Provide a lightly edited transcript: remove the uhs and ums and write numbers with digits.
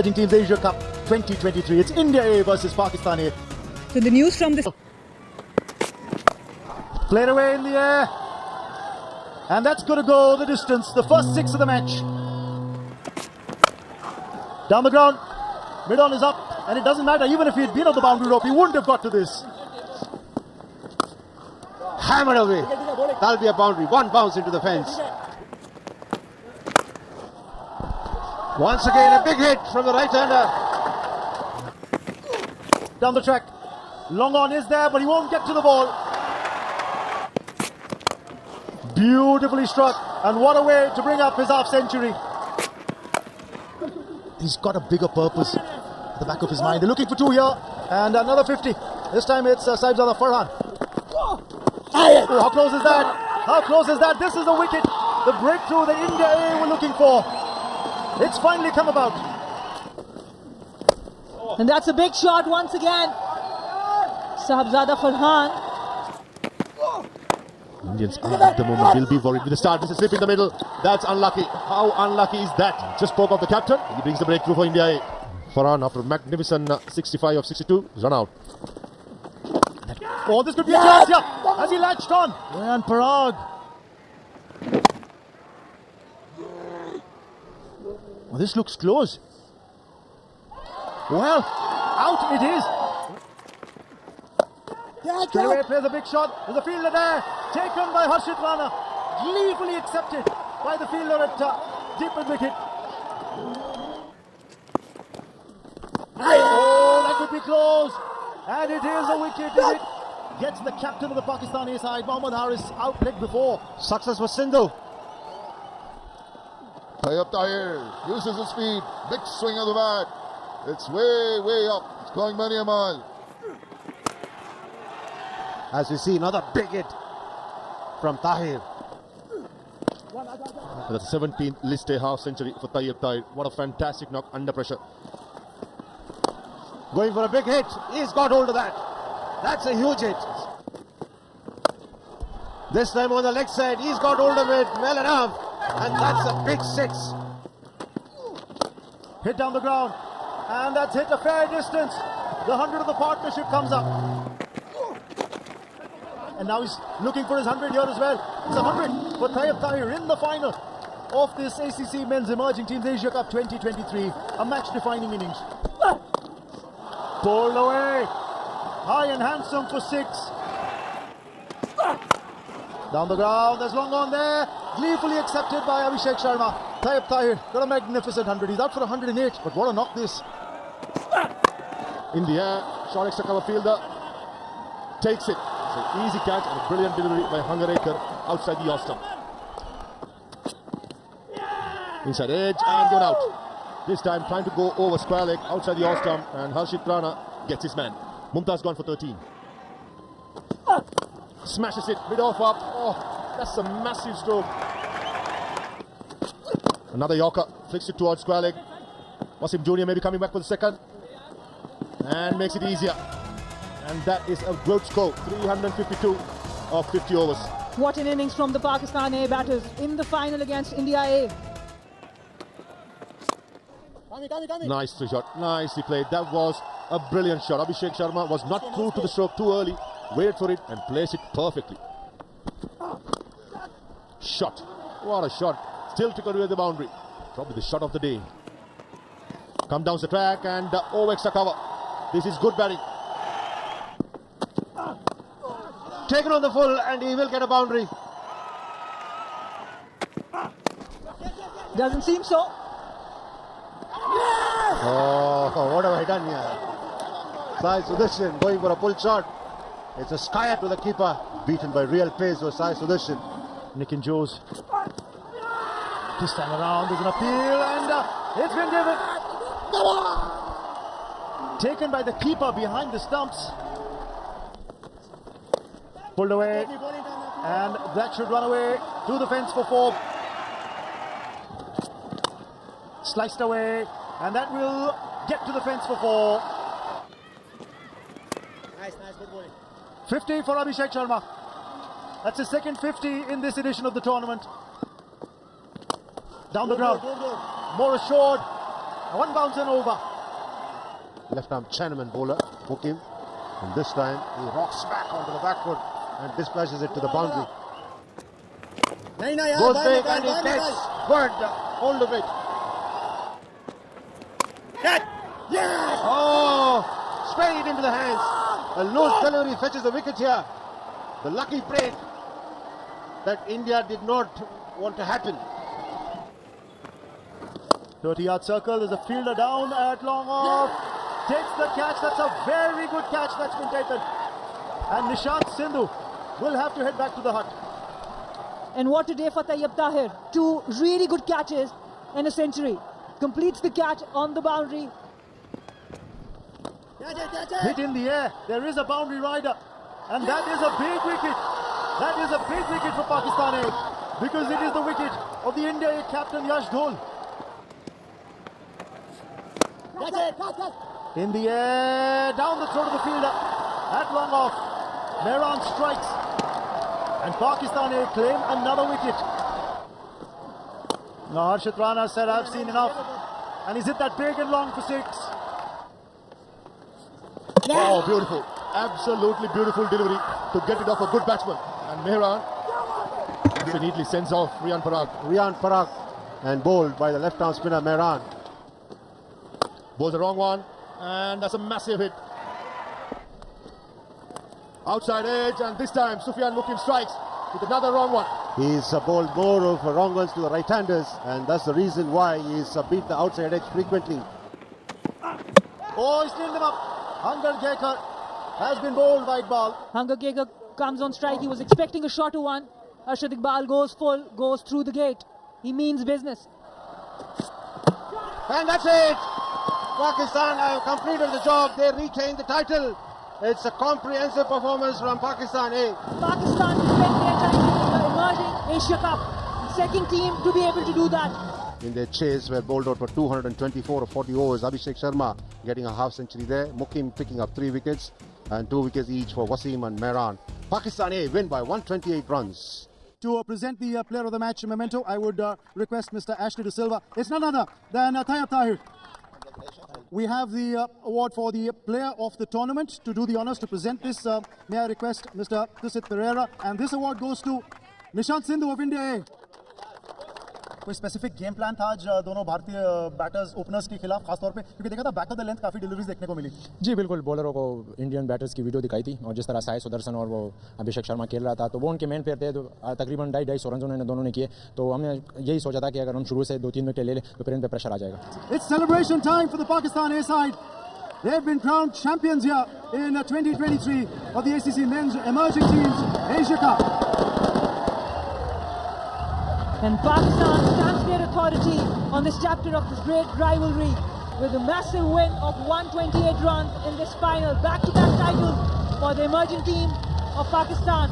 Teams Asia Cup 2023. It's India A versus Pakistan A. So the news from this. Played away in the air. And that's going to go the distance. The first 6 of the match. Down the ground. Mid-on is up. And it doesn't matter. Even if he had been on the boundary rope, he wouldn't have got to this. Hammered away. That'll be a boundary. One bounce into the fence. Once again, a big hit from the right-hander. Down the track. Long on is there, but he won't get to the ball. Beautifully struck. And what a way to bring up his half-century. He's got a bigger purpose at the back of his mind. They're looking for 2 here. And another 50. This time it's Saibzada Farhan. Oh, how close is that? How close is that? This is the wicket. The breakthrough that India A were looking for. It's finally come about. And that's a big shot once again. Saibzada Farhan. Indians at the moment will be worried with the start. This is slip in the middle. That's unlucky. How unlucky is that? Just spoke of the captain. He brings the breakthrough for India A. Farhan, after a magnificent 65 of 62, is run out. Oh, this could be a chance here. Has he latched on? And Parag. Well, this looks close. Well, out it is. Straight away plays a big shot. There's a fielder there. Taken by Harshit Rana. Gleefully accepted by the fielder at deep mid wicket. Oh, that could be close. And it is a wicket, is it? Gets the captain of the Pakistani side, Mohammad Haris, out leg before. Success for Sindhu. Tayyab Tahir uses the speed. Big swing of the bat. It's way up. It's going many a mile. As we see, another big hit from Tahir. The 17th list A half century for Tayyab Tahir. What a fantastic knock under pressure. Going for a big hit. He's got hold of that. That's a huge hit. This time on the leg side, he's got hold of it well enough. And that's a big 6. Hit down the ground. And that's hit a fair distance. The 100 of the partnership comes up. And now he's looking for his 100 here as well. It's a 100 for Tayyab Tahir in the final of this ACC Men's Emerging Teams Asia Cup 2023. A match-defining innings. Pulled away. High and handsome for 6. Down the ground, there's long on there. Gleefully accepted by Abhishek Sharma. Tayyab Tahir got a magnificent 100. He's out for 108, but what a knock this. In the air, short extra cover fielder takes it. It's an easy catch and a brilliant delivery by Hangarekar outside the off stump. Inside edge and given out. This time trying to go over square leg outside the off stump, and Harshit Rana gets his man. Mumtaz gone for 13. Smashes it mid off up. Oh, that's a massive stroke. Another Yorker flicks it towards square leg. Wasim Jr. maybe coming back for the second. And makes it easier. And that is a good score. 352 of 50 overs. What an innings from the Pakistan A batters in the final against India A. Nice shot. Nicely played. That was a brilliant shot. Abhishek Sharma was not true to the stroke too early. Waited for it and placed it perfectly. Shot. What a shot. Still took away the boundary. Probably the shot of the day. Come down the track and over extra cover. This is good batting. Taken on the full and he will get a boundary. Doesn't seem so. Oh, what have I done here? Sai Sudarshan going for a pull shot. It's a sky to the keeper. Beaten by real pace was Sai Sudarshan. Nick and Joes. This time around there's an appeal and it's been given. Taken by the keeper behind the stumps. Pulled away. And that should run away to the fence for 4. Sliced away. And that will get to the fence for 4. Nice, good bowling. 50 for Abhishek Sharma. That's his second 50 in this edition of the tournament. Down the ground. More assured. One bounce and over. Left arm Chinaman bowler, Mukim. And this time he rocks back onto the back foot and dispatches it to the boundary. Goes big and he gets good hold of it. Oh, straight into the hands. A loose delivery fetches the wicket here. The lucky break that India did not want to happen. 30-yard circle. There's a fielder down at long off. Takes the catch. That's a very good catch that's been taken. And Nishant Sindhu will have to head back to the hut. And what a day for Tayyab Tahir. 2 really good catches and a century. Completes the catch on the boundary. Hit in the air. There is a boundary rider. And that is a big wicket. That is a big wicket for Pakistan A. Because it is the wicket of the India A captain Yash Dhol. In the air, down the throat of the fielder. At long off. Mehran strikes. And Pakistan A claim another wicket. Now Harshit Rana said, I've seen enough. And he's hit that big and long for 6. Oh, beautiful. Absolutely beautiful delivery to get it off a good batsman. And Mehran neatly sends off Riyan Parag. Riyan Parag and bowled by the left arm spinner Mehran. Bowls the wrong one. And that's a massive hit. Outside edge, and this time Sufyan Mukim strikes with another wrong one. He's bowled more of wrong ones to the right-handers, and that's the reason why he's beat the outside edge frequently. Oh, he's cleaned him up. Hangar Gekar has been bowled wide ball. Hangar Gekar comes on strike. He was expecting a shorter one. Arshad Iqbal goes full, goes through the gate. He means business. And that's it! Pakistan have completed the job. They retained the title. It's a comprehensive performance from Pakistan A. Pakistan defend their title in the emerging Asia Cup. Second team to be able to do that. In their chase were bowled out for 224 of 40 overs. Abhishek Sharma getting a half century there. Mukim picking up 3 wickets and 2 wickets each for Wasim and Mehran. Pakistan A win by 128 runs. To present the player of the match memento, I would request Mr. Ashley De Silva. It's none other than Tayyab Tahir. We have the award for the player of the tournament. To do the honors to present this, may I request Mr. Tusit Pereira. And this award goes to Nishant Sindhu of India A. कोई specific game plan था आज दोनों भारतीय batters openers के खिलाफ खासतौर पे क्योंकि देखा था बैक ऑफ द लेंथ काफी डिलीवरीज देखने को मिली जी बिल्कुल बॉलरों को इंडियन बैटर्स की वीडियो दिखाई थी और जिस तरह साई सुदर्शन और वो अभिषेक शर्मा खेल रहा था तो वो उनके मेन प्लेयर थे तो तकरीबन 250 रन उन्होंने दोनों ने किए तो हमने यही सोचा था कि अगर हम शुरू से 2-3 विकेट ले लें तो फिर इन पे प्रेशर आ जाएगा it's celebration time for the Pakistan A side They have been crowned champions here in 2023 of the ACC Men's Emerging Teams Asia Cup. And Pakistan stamps their authority on this chapter of this great rivalry with a massive win of 128 runs in this final. Back-to-back titles for the emerging team of Pakistan.